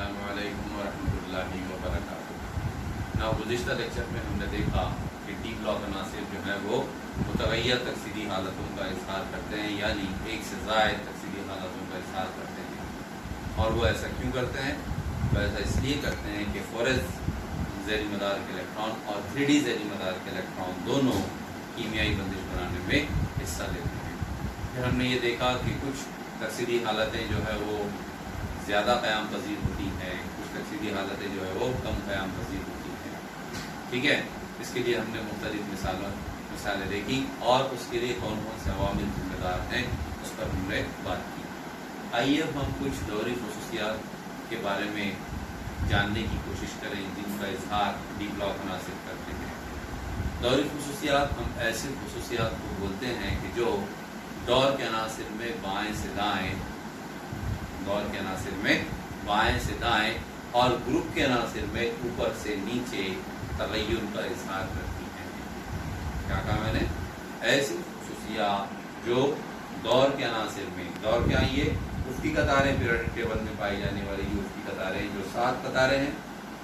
अस्सलाम वालेकुम वरहमतुल्लाहि वबरकातुहू। गुज़िश्ता लेक्चर में हमने देखा कि डी ब्लॉक अनासिर जो है वो मुतग़य्यर तकसीदी हालतों का इज़हार करते हैं, यानी एक से ज़ायद तकसीदी हालतों का इज़हार करते हैं। और वो ऐसा क्यों करते हैं? वो ऐसा इसलिए करते हैं कि 4s ज़ैली मदार के इलेक्ट्रॉन और 3d ज़ैली मदार के इलेक्ट्रॉन दोनों कीमियाई बंदिश बनाने में हिस्सा लेते हैं। फिर हमने ये देखा कि कुछ तकसीदी हालतें जो है वो ज़्यादा क़याम पज़ीर होती हैं, कुछ तकसीदी हालतें जो है वो कम क़याम पज़ीर होती हैं। ठीक है, इसके लिए हमने मुख्तलिफ मिसालें देखी और उसके लिए कौन कौन से अवामिल ज़िम्मेदार हैं उस पर हमने बात की। आइए अब हम कुछ दौरी ख़ुसूसियात के बारे में जानने की कोशिश करें जिनका इजहार डी ब्लॉक अनासिर करते हैं। दौरी ख़ुसूसियात हम ऐसे ख़ुसूसियात को बोलते हैं कि जो दौर के अनासिर में बाएँ से दाएँ, दौर के अनासिर में बाएँ से दाएँ और ग्रुप के अनासिर में ऊपर से नीचे तग़य्युर का इज़हार करती हैं। क्या कहा मैंने? ऐसी ख़ुसूसियात जो दौर के अनासिर में, दौर क्या ये उफ़क़ी कतारें पीरियडिक टेबल में पाई जाने वाली ये उफ़क़ी कतारें जो 7 कतारें हैं,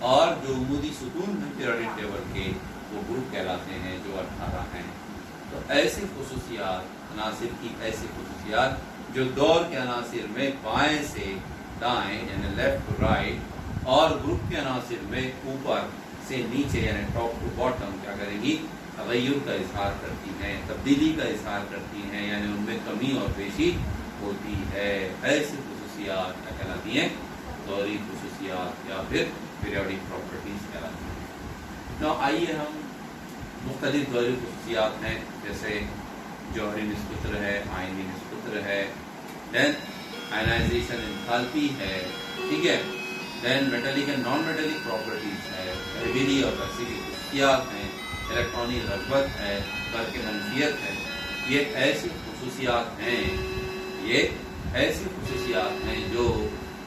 और जो उमूदी सुतून हैं पीरियडिक टेबल के वो ग्रुप कहलाते हैं जो 18 हैं। तो ऐसी ख़ुसूसियात अनासिर की, ऐसी ख़ुसूसियात जो दौर के अनासिर में बाएँ से दाएँ यानी लेफ्ट टू राइट और ग्रुप के अनासिर में ऊपर से नीचे यानी टॉप टू बॉटम क्या करेंगी? तग़य्युर का इज़हार करती हैं, तब्दीली का इज़हार करती हैं, यानी उनमें कमी और पेशी होती है। ऐसी ख़ुसूसियात क्या कहलाती हैं? दौरी ख़ुसूसियात या फिर पीरियडिक प्रॉपर्टीज़ कहलाती हैं। तो आइए हम मुख्तलिफ दौरी ख़ुसूसियात हैं, जैसे जौहरी निस्बुत्र है, आयनी निस्बुत्र है, देन आयनाइजेशन एंथैल्पी है, ठीक है, then metallic and non metallic properties है, हेविली और वैसिली ख़ुसूसियात हैं, इलेक्ट्रॉनिक रग़बत है, बल्कि मनफियत है। ये ऐसी ख़ुसूसियात हैं, ये ऐसी ख़ुसूसियात हैं जो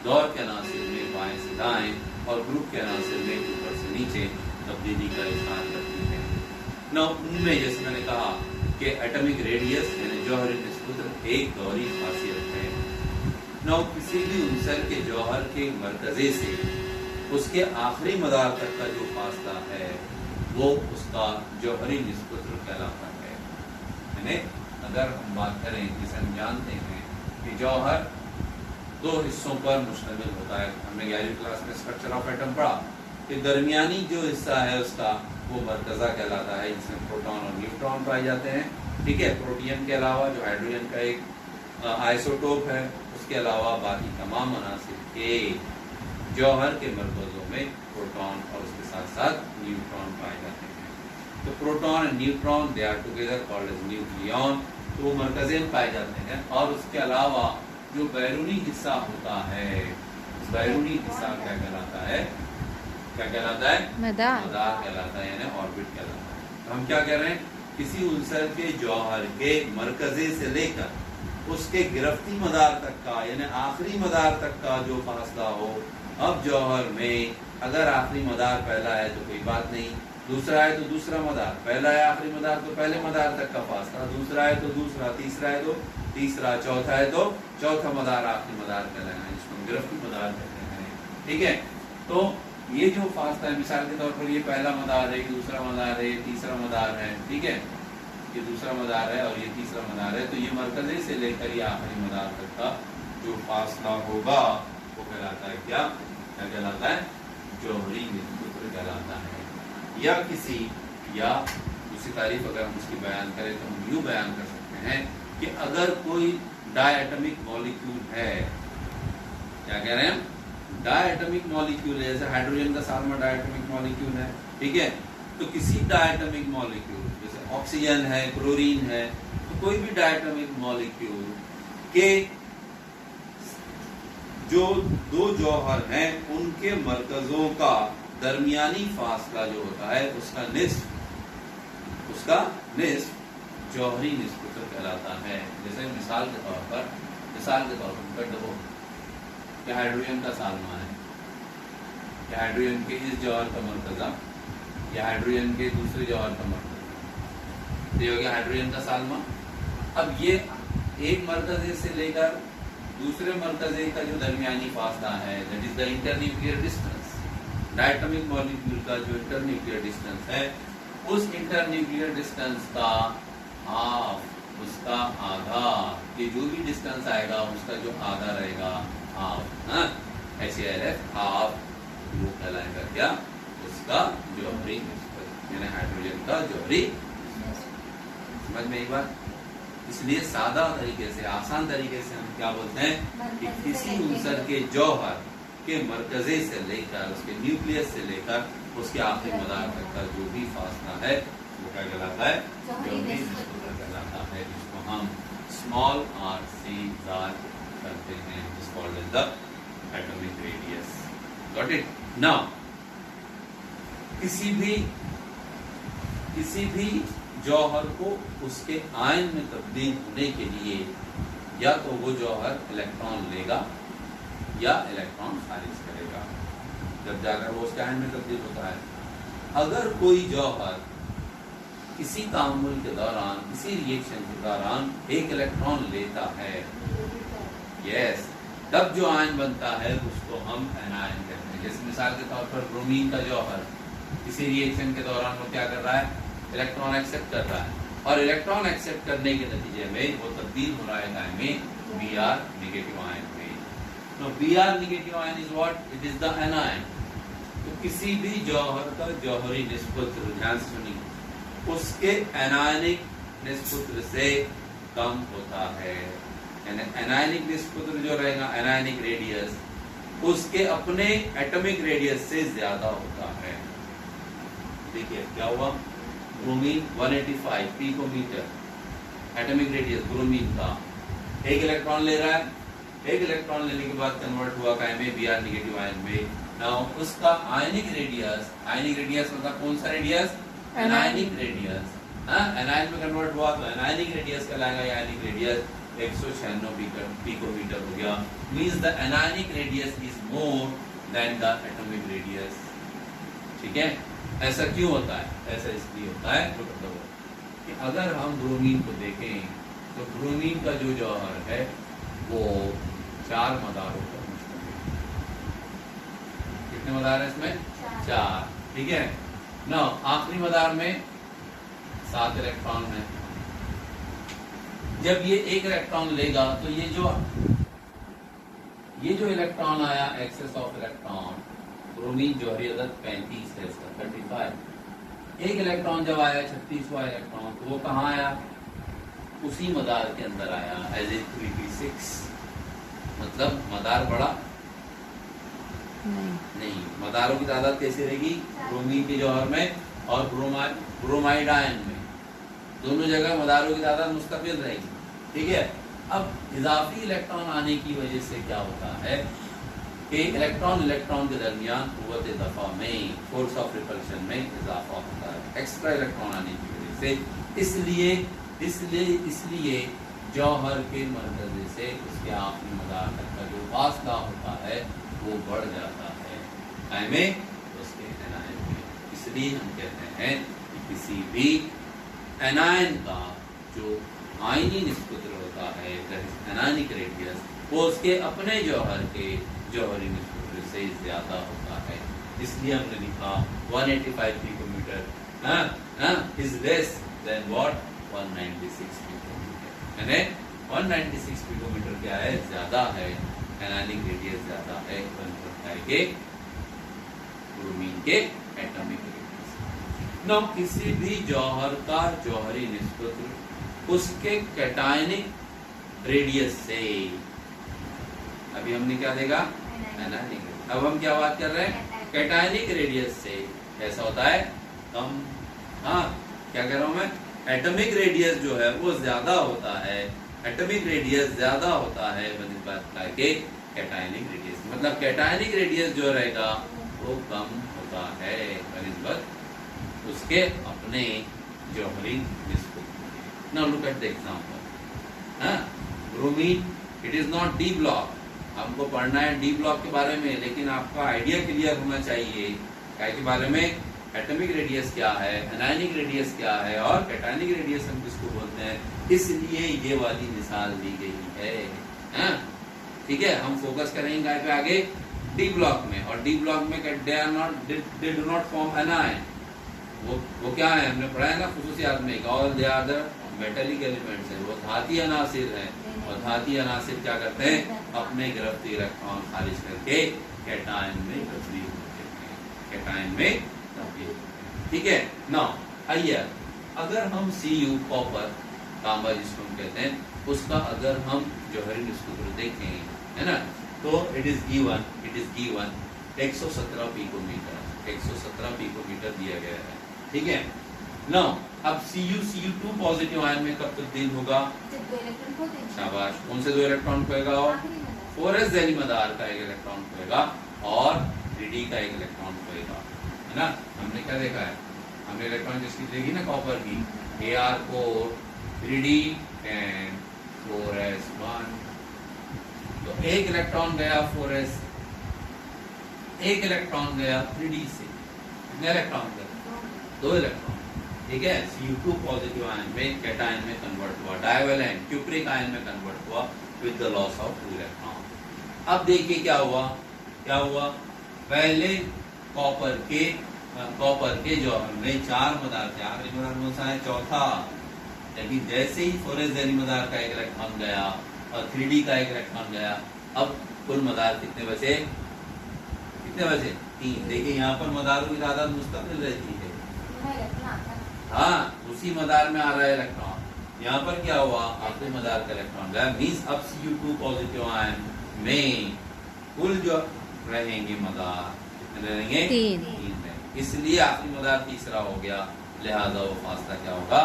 दौर के अनासिर में बाएँ से दाएँ और ग्रुप के अनासिर में ऊपर से नीचे तब्दीली का इज़हार करती हैं। न उनमें जैसे मैंने कहा कि एटॉमिक रेडियस यानी जौहरी निस्बत एक दौरी खासियत है। न किसी भी उनसर के जौहर के मरकज़े से उसके आखिरी मदार तक का जो फासला है वो उसका जौहरी निस्बत कहलाता है। यानी अगर हम बात करें, जिसे हम जानते हैं कि जौहर 2 हिस्सों पर मुश्तमिल होता है, हमने 11वीं क्लास में स्ट्रक्चर ऑफ एटम पढ़ा कि दरमियानी जो हिस्सा है उसका वो मरकज़ा कहलाता है, जिसमें प्रोटॉन और न्यूट्रॉन पाए जाते हैं। ठीक है, प्रोटियम के अलावा जो हाइड्रोजन का एक आइसोटोप है, उसके अलावा बाकी तमाम अनासिर के जौहर के मरकज़ों में प्रोटॉन और उसके साथ साथ न्यूट्रॉन पाए जाते हैं। तो proton and neutron they are together called as nucleon, तो वो मरकज़े में पाए जाते हैं। और उसके अलावा जो बैरूनी हिस्सा होता है, बैरूनी हिस्सा क्या कहलाता है? क्या कहलाता है? मदार कहलाता है, यानी ऑर्बिट कहलाता है। तो हम क्या कह रहे हैं? किसी उनसर के जौहर के मरकज़े से लेकर उसके गिरफ्ती मदार तक का यानी आखिरी मदार तक का जो फासला हो। अब जौहर में अगर आखिरी मदार पहला है तो कोई बात नहीं, दूसरा है तो दूसरा मदार, पहला है आखिरी मदार तो पहले मदार तक का फासला, दूसरा है तो दूसरा, तीसरा है तो तीसरा, चौथा है तो चौथा मदार आखिरी मदार कहलाना है, जिसको गिरफ्ती मदार कहते हैं। ठीक है, तो ये जो फासला है, मिसाल के तौर पर ये पहला मदार है, ये दूसरा मदार है, ये तीसरा मदार है, ठीक है, ये दूसरा मदार है और ये तीसरा मदार है, तो ये मरकज़े से लेकर ये आखिरी मदार तक का जो फासला होगा वो कहलाता है क्या? क्या कहलाता है? जौहरी निस्बत कहलाता है। या दूसरी तारीफ अगर हम उसकी बयान करें तो हम यूँ बयान कर सकते हैं कि अगर कोई डायटॉमिक मॉलिक्यूल है, क्या कह रहे हैं हम? डायटॉमिक मॉलिक्यूल है, जैसे हाइड्रोजन का सालमा डायटॉमिक मॉलिक्यूल है, ठीक है, तो किसी डायटॉमिक मॉलिक्यूल जैसे ऑक्सीजन है, क्लोरीन है, तो कोई भी डायटॉमिक मॉलिक्यूल के जो 2 जौहर हैं उनके मरकज़ों का दरमियानी फासला जो होता है उसका निस्फ जौहरी निस्बत कहलाता है। जैसे मिसाल के तौर पर कर दो कि हाइड्रोजन का सालमा है, या हाइड्रोजन के इस जौहर का मरकज़ा या हाइड्रोजन के दूसरे जौहर का मरकज़ा, ये हो गया हाइड्रोजन का सालमा। अब ये एक मरकज़े से लेकर दूसरे मरकज़े का जो दरमियानी फासला है, that is the internuclear distance. Diatomic molecule का जो इंटरन्यूक्लियर डिस्टेंस है, उस इंटरन्यूक्लियर डिस्टेंस का हाफ, उसका आधा, ये जो भी डिस्टेंस आएगा उसका जो आधा रहेगा हाफ, HALF हाफ, वो कहलाएगा क्या? उसका जौहरी निस्बत, यानी हाइड्रोजन का जौहरी। समझ में एक बात? इसलिए सादा तरीके से, आसान तरीके से हम क्या बोलते हैं कि किसी उनसर के जौहर के मरकजे से लेकर, उसके न्यूक्लियस से लेकर उसके आखिरी मदार तक का जो भी फासला है वो क्या कहलाता है? जौहरी निस्बत कहलाता है, जिसको हम स्मॉल r c करते हैं, is called as the atomic radius. Got it? Now किसी भी जौहर को उसके आयन में तब्दील होने के लिए या तो वो जौहर इलेक्ट्रॉन लेगा या इलेक्ट्रॉन खारिज करेगा, जब जाकर वो उसके आयन में तब्दील होता है। अगर कोई जौहर किसी तामुल के दौरान, किसी रिएक्शन के दौरान एक इलेक्ट्रॉन लेता है, यस, तब जो आयन बनता है उसको हम एनायन कहते हैं। जैसे मिसाल के तौर पर ब्रोमीन का जौहर किसी रिएक्शन के दौरान वो क्या कर रहा है? इलेक्ट्रॉन एक्सेप्ट कर रहा है, और इलेक्ट्रॉन एक्सेप्ट करने के नतीजे में वो तब्दील हो रहा है काय में? Br नेगेटिव आयन में। No Br negative ion is what? It is the anion. तो किसी भी जौहर का जौहरी निस्बत, ध्यान से सुनिए, उसके एनायनिक निस्बत से कम होता है, यानी एनायनिक निस्बत जो रहेगा, एनायनिक रेडियस, उसके अपने एटॉमिक रेडियस से ज्यादा होता है। देखिए क्या हुआ? Bromine 185 picometre atomic radius bromine का, एक इलेक्ट्रॉन ले रहा है, एक इलेक्ट्रॉन लेने के बाद कन्वर्ट हुआ काय में? Br नेगेटिव आयन में। नाउ उसका आयनिक रेडियस मतलब कौन सा रेडियस? Anionic radius. एनायन में कन्वर्ट हुआ तो एनायनिक रेडियस कहलाएगा, आयनिक रेडियस 196 पिकोमीटर हो गया। Means the anionic radius is more than the atomic radius. ठीक है? ऐसा क्यों होता है? ऐसा इसलिए होता है कि अगर हम ब्रोमीन को देखें तो ब्रोमीन का जो जौहर है वो 4 मदारों पर मुश्तमिल है। कितने मदार है इसमें? 4। ठीक है ना? आखिरी मदार में 7 इलेक्ट्रॉन है। जब ये एक इलेक्ट्रॉन लेगा तो ये जो इलेक्ट्रॉन आया, एक्सेस ऑफ इलेक्ट्रॉन, ब्रोमीन जौहरी अदद 35 है, इसका 35। एक इलेक्ट्रॉन जब आया 36वां इलेक्ट्रॉन, तो वो कहाँ आया? उसी मदार के अंदर आया, एज ए 3p6। मतलब मदार बड़ा नहीं। मदारों की तादाद कैसी रहेगी? ब्रोमीन के जौहर में और ब्रोमाइड आयन में, दोनों जगह मदारों की तादाद मुस्तकिल रहेगी। ठीक है? अब इजाफी इलेक्ट्रॉन आने की वजह से क्या होता है कि इलेक्ट्रॉन के दरमियान कुव्वत दफा में, फोर्स ऑफ रिपल्शन में इजाफा होता है, एक्स्ट्रा इलेक्ट्रॉन आने की वजह से। इसलिए जौहर के मरकज़े से उसके आखिरी मदार तक का जो फासला होता है वो बढ़ जाता है काय में? उसके एनायन में। इसलिए हम कहते हैं कि किसी भी एनायन का जो आयनी निस्बत होता है, एनायनिक रेडियस, वो उसके अपने जौहर के जौहरी निस्बत से ज्यादा होता है। इसलिए हमने लिखा 185 picometre is less than what? 196 picometre. यानी 196 पिकोमीटर क्या है? ज्यादा है, एनायनिक रेडियस ज्यादा है के ब्रोमीन के एटॉमिक रेडियस। ना किसी भी जौहर का जौहरी निस्बत उसके कैटायनिक रेडियस से, अभी हमने क्या देगा? एनायनिक। अब हम क्या बात कर रहे हैं? कैटायनिक रेडियस से कैसा होता है? कम। हाँ, क्या कह रहा हूं मैं? एटॉमिक रेडियस जो है वो ज्यादा होता है, एटॉमिक रेडियस ज्यादा होता है बनिस्बत के कैटायनिक रेडियस। मतलब कैटायनिक रेडियस जो रहेगा वो कम होता है बनिस्बत उसके अपने जौहरी निस्बत। Now look at the example. Bromine, it is not D block. हमको पढ़ना है डी ब्लॉक के बारे में, लेकिन आपका आइडिया क्लियर होना चाहिए क्या के बारे में? एटॉमिक रेडियस क्या है, एनायनिक रेडियस क्या है, और कैटायनिक रेडियस हम किसको बोलते हैं। इसलिए ये वाली मिसाल दी गई है। ٹھیک ہے. ہم فوکس کریں گے پہ آگے ڈی بلاک میں, اور ڈی بلاک میں they do not form anion. وہ کیا ہے, ہم نے پڑھا ہے نا خصوصیات میں, all the other metallic elements ہیں, وہ دھاتی عناصر ہیں, اور دھاتی عناصر کیا کرتے ہیں, اپنے گرفتی الیکٹران خارج کر کے کیٹائن میں تبدیل ہوتے ہیں, کیٹائن میں تبدیل ہوتے ہیں. ٹھیک ہے. نا آئیے اگر ہم CU کاپر تانبا جس کو ہم کہتے ہیں, اس کا اگر ہم جوہری نسبت کو دیکھیں ہے نا, تو it is given 117 picometre, 117 picometre دیا گیا ہے. ٹھیک ہے. نا اب Cu2 پازیٹیو آئن میں کب تبدیل ہوگا, شاباش, کون سے 2 الیکٹران کھوئے گا, اور 4s ذیلی مدار کا 1 الیکٹران کھوئے گا, اور 3D کا 1 الیکٹران کھوئے گا, ہے نا. ہم نے کیا دیکھا ہے, ہم نے الیکٹران جس کی دیکھی نا کاپر کی, Ar4 3D and 4s1, تو 1 الیکٹران گیا 4s, 1 الیکٹران گیا 3D سے, کتنے الیکٹران گئے, 2 الیکٹران. ٹھیک ہے. Cu2 پازیٹیو آئن میں کیٹائن میں کنورٹ ہوا, ڈائیولنٹ کیوپرک آئن میں کنورٹ ہوا with the loss of 2 electron. اب دیکھیے کیا ہوا, پہلے کاپر کے جوہر میں 4 مدار تھے, آخری مدار کون سا ہے, چوتھا, لیکن جیسے ہی 4s ذیلی مدار کا 1 الیکٹران گیا اور 3D کا 1 الیکٹران گیا, اب کل مدار کتنے بچے, 3. دیکھیں یہاں پر مداروں کی تعداد مستقل رہتی ہے, ہاں اسی مدار میں آ رہا ہے الیکٹران. یہاں پر کیا ہوا, آخری مدار کا الیکٹران گیا, مینس اب Cu2 پازیٹیو آئن میں کل جو رہیں گے مدار کتنے رہیں گے, 3 میں, اس لیے آخری مدار تیسرا ہو گیا, لہذا وہ فاصلہ کیا ہوگا,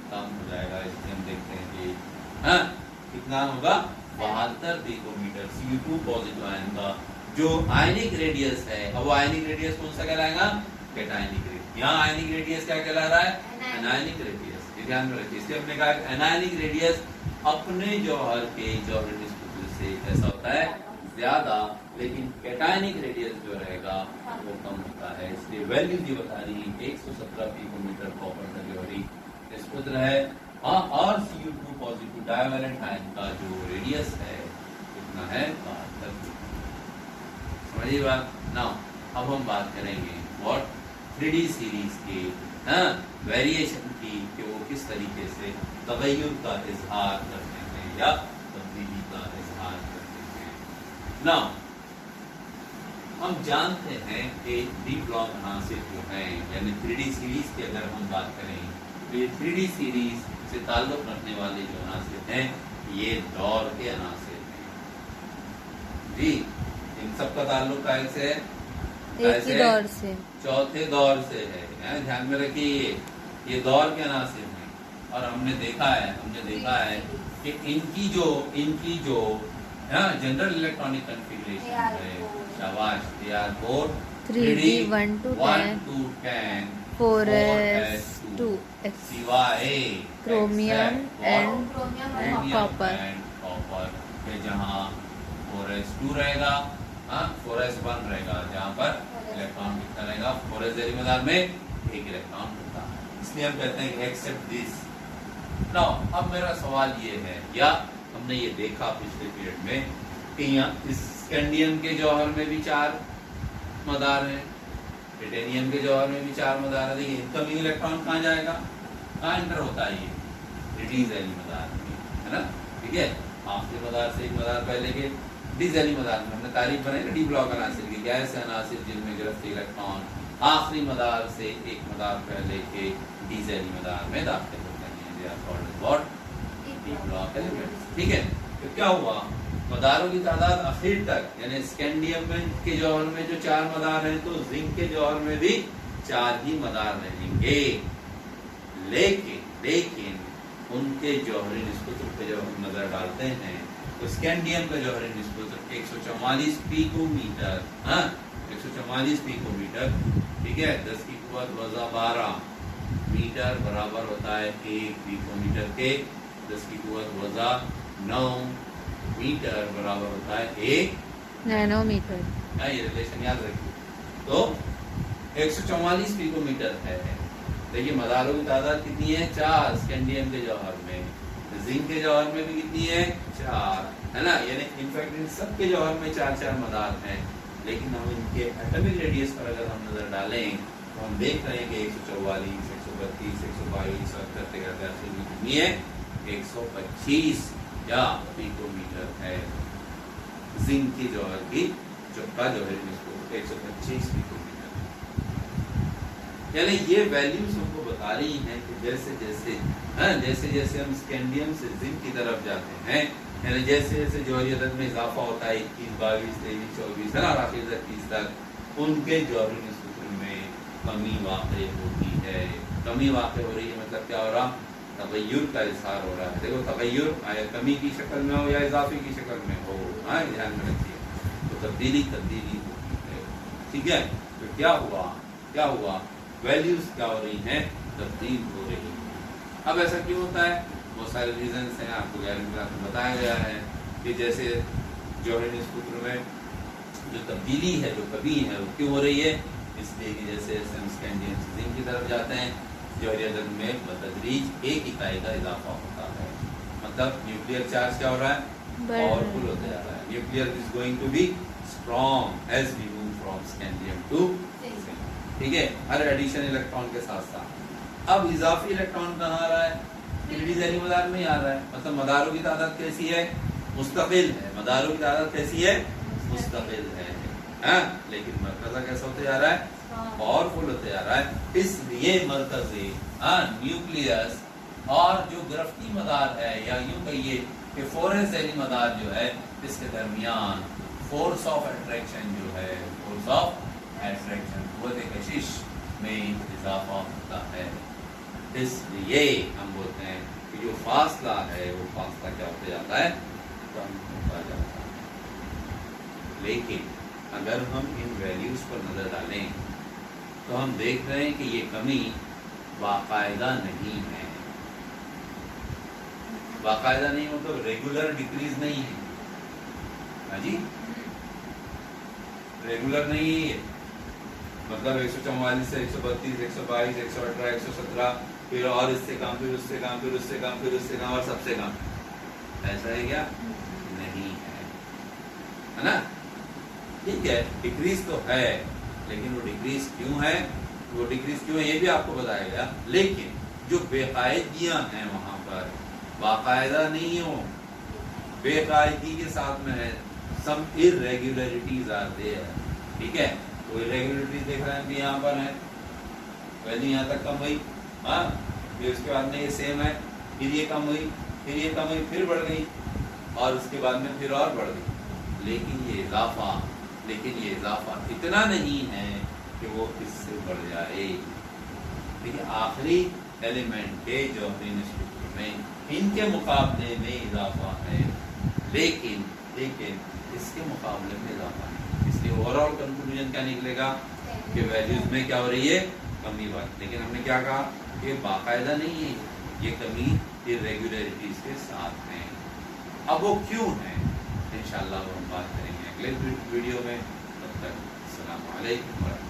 کم ہو جائے گا. اس لیے ہم دیکھتے ہیں کہ ہاں کتنا ہوگا, 72 پیکو میٹر Cu2 پازیٹیو آئن کا جو آئنک ریڈیس ہے. اب وہ آئنک ریڈیس کون سا کہلائے گا, کیٹائنک ریڈیس. یہاں آئنک ریڈیس کیا کہلا رہا ہے, انائنک ریڈیس. یہ دھیان میں رکھیے, اس لیے ہم نے کہا کہ انائنک ریڈیس اپنے جوہر کے جوہری نسبت سے ایسا ہوتا ہے زیادہ, لیکن کیٹائنک ریڈیس جو رہے گا وہ کم ہوتا ہے. اس لیے ویلیو جو بتا رہی ہے 117 پیکو میٹر کاپر کا جوہری نسبت رہے, ہاں, اور Cu2 پازیٹیو ڈائیولنٹ آئن کا جو ریڈیس ہے کتنا ہے, 72. سمجھیے بات نا. اب ہم بات کریں گے واٹ 3D سیریز کے ویریشن کی, کہ وہ کس طریقے سے تغیر کا اظہار کرتے ہیں یا تبدیلی کا اظہار کرتے ہیں. نا ہم جانتے ہیں کہ ڈی بلاک عناصر جو ہیں, یعنی 3D سیریز کی اگر ہم بات کریں تو یہ 3D سیریز سے تعلق رکھنے والے جو عناصر ہیں یہ دور کے عناصر ہیں. جی, ان سب کا تعلق کیسے ہے, دور سے, چوتھے دور سے ہے. دھیان میں رکھیے یہ دور کے عناصر ہیں, اور ہم نے دیکھا ہے کہ ان کی جو جنرل الیکٹرانک کنفیگریشن ہے, شاباش, Ar4 3D 1 to 10 4s2 سوائے کرومیم اینڈ کاپر, جہاں 4s2 رہے گا, 4s1 رہے گا, جہاں پر الیکٹران کتنا رہے گا, 4s ذیلی مدار میں 1 الیکٹران ہوتا ہے. اس لیے ہم کہتے ہیں کہ ایکسپٹ دس. ناؤ اب میرا سوال یہ ہے, یا ہم نے یہ دیکھا پچھلے پیریڈ میں کہ یہاں اس اسکینڈیم کے جوہر میں بھی 4 مدار ہیں, ٹیٹینیم کے جوہر میں بھی 4 مدار ہیں. دیکھیے انکمنگ الیکٹران کہاں جائے گا, کہاں انٹر ہوتا ہے, یہ 3D ذیلی مدار میں, ہے نا. ٹھیک ہے, آخری مدار سے 1 مدار پہلے کے ڈی ذیلی مدار میں. ہم نے تعریف بنائی نا ڈی بلاک عناصر کی, ایسے عناصر جن میں گرفتی الیکٹران آخری مدار سے 1 مدار پہلے کے ڈی ذیلی مدار میں داخل ہوتے ہیں. they are called what D block elements. ٹھیک ہے, تو کیا ہوا, مداروں کی تعداد اخیر تک, یعنی اسکینڈیم کے جوہر میں جو 4 مدار ہیں تو زنک کے جوہر میں بھی 4 ہی مدار رہیں گے, لیکن ان کے جوہری نسبت پہ جب ہم نظر ڈالتے ہیں تو اسکینڈیم کا جوہری نسبت 144 پیکو میٹر, 144 پیکو میٹر. ٹھیک ہے, 10 کی قوت وضع 12 میٹر برابر ہوتا ہے 1 پیکو میٹر کے, 10 کی قوت وضع 9 میٹر برابر ہوتا ہے 1 نینو میٹر. یہ ریلیشن یاد رکھیے. تو 144 پیکو میٹر ہے. دیکھیے مداروں کی تعداد کتنی ہے, 4 اسکینڈیم کے جوہر میں, زنک کے جوہر میں بھی کتنی ہے, 4. ہے نا. یعنی انفیکٹ ان سب کے جوہر میں 4 مدار ہیں، لیکن ہم ان کے ایٹمک ریڈیس پر اگر ہم نظر ڈالیں تو ہم دیکھ رہے ہیں کہ 144 132 122 اور کرتے کرتے آخر میں کتنی ہے 125 یا پیکو میٹر ہے. زنک کی جوہر کی کا جوہری نسبت 125 پیکو میٹر. یعنی یہ ویلیوز ہم کو بتا رہی ہیں کہ جیسے جیسے ہم اسکینڈیم سے زنک کی طرف جاتے ہیں، یعنی جیسے جیسے جوہری عدد میں اضافہ ہوتا ہے 21 22 23 24 اور آخر 30 تک، ان کے جوہری نسبت میں کمی واقع ہوتی ہے. کمی واقع ہو رہی ہے مطلب کیا ہو رہا؟ تغیر کا اظہار ہو رہا ہے. دیکھو تغیر آیا کمی کی شکل میں ہو یا اضافے کی شکل میں ہو، دھیان میں رکھیے. تو تبدیلی ہوتی ہے. ٹھیک ہے، تو کیا ہوا ویلیوز کیا ہو رہی ہیں؟ تبدیل ہو رہی ہیں. اب ایسا کیوں ہوتا ہے؟ بہت سارے ریزنس ہیں، آپ کو بتایا گیا ہے کہ جیسے جوہری نسبت میں جو تبدیلی ہے، جو کمی ہے، وہ کیوں ہو رہی ہے؟ اس لیے کہ جیسے ہم اسکینڈیم سے زنک کی طرف جاتے ہیں، جوہری عدد میں بتدریج 1 اکائی کا اضافہ ہوتا ہے. مطلب نیوکلیئر چارج کیا ہو رہا ہے؟ پاورفل ہوتا جا رہا ہے. Nuclear is going to be strong as we move from scandium to zinc. ٹھیک ہے، ہر ایڈیشن الیکٹران کے ساتھ ساتھ. اب اضافی الیکٹران کہاں آ رہا ہے؟ ذیلی مدار میں ہی آ رہا ہے. مطلب مداروں کی تعداد کیسی ہے؟ مستقل ہے. مداروں کی تعداد کیسی ہے؟ مستقل ہے. لیکن مرکزہ کیسا ہوتے جا رہا ہے؟ پاورفل ہوتے جا رہا ہے. اس لیے مرکزی نیوکلیس اور جو گرفتی مدار ہے، یا یوں کہیے کہ فورس ذیلی مدار جو ہے، اس کے درمیان فورس آف اٹریکشن جو ہے، فورس آف اٹریکشن قوت کشش میں اضافہ ہوتا ہے. اس لیے ہم بولتے ہیں کہ جو فاصلہ ہے وہ فاصلہ کیا ہوتا جاتا ہے؟ کم ہوتا جاتا ہے. لیکن اگر ہم ان ویلیوز پر نظر ڈالیں تو ہم دیکھ رہے ہیں کہ یہ کمی باقاعدہ نہیں ہے. باقاعدہ نہیں مطلب ریگولر ڈکریز نہیں ہے. ہاں جی، ریگولر نہیں ہے. مطلب 144 سے 132 122 118 117 پھر اور اس سے کم، پھر اس سے کم، پھر اس سے کم، پھر اس سے کم اور سب سے کم. ایسا ہے کیا؟ نہیں ہے نا. ٹھیک ہے، ڈکریز تو ہے، لیکن وہ ڈکریز کیوں ہے؟ یہ بھی آپ کو بتایا گیا. لیکن جو بے قاعدگیاں ہیں وہاں پر باقاعدہ نہیں ہو، بے قاعدگی کے ساتھ میں ہے. سم irregularities are there. ٹھیک ہے، تو irregularities دیکھ رہے ہیں کہ یہاں پر ہیں، پہلے یہاں تک کم ہوئی، پھر اس کے بعد میں یہ سیم ہے، پھر یہ کم ہوئی، پھر یہ کم ہوئی، پھر بڑھ گئی، اور اس کے بعد میں پھر اور بڑھ گئی. لیکن یہ اضافہ اتنا نہیں ہے کہ وہ اس سے بڑھ جائے. ٹھیک ہے، آخری ایلیمنٹ کے جوہری نسبت میں ان کے مقابلے میں اضافہ ہے، لیکن اس کے مقابلے میں اضافہ نہیں. اس لیے اوور آل کنکلوژن کیا نکلے گا کہ ویلیوز میں کیا ہو رہی ہے؟ کمی بات. لیکن ہم نے کیا کہا کہ باقاعدہ نہیں ہے، یہ کمی irregularities کے ساتھ ہیں. اب وہ کیوں ہیں؟ انشاءاللہ وہ ہم بات کریں گے اگلے ویڈیو میں. تب تک السلام علیکم.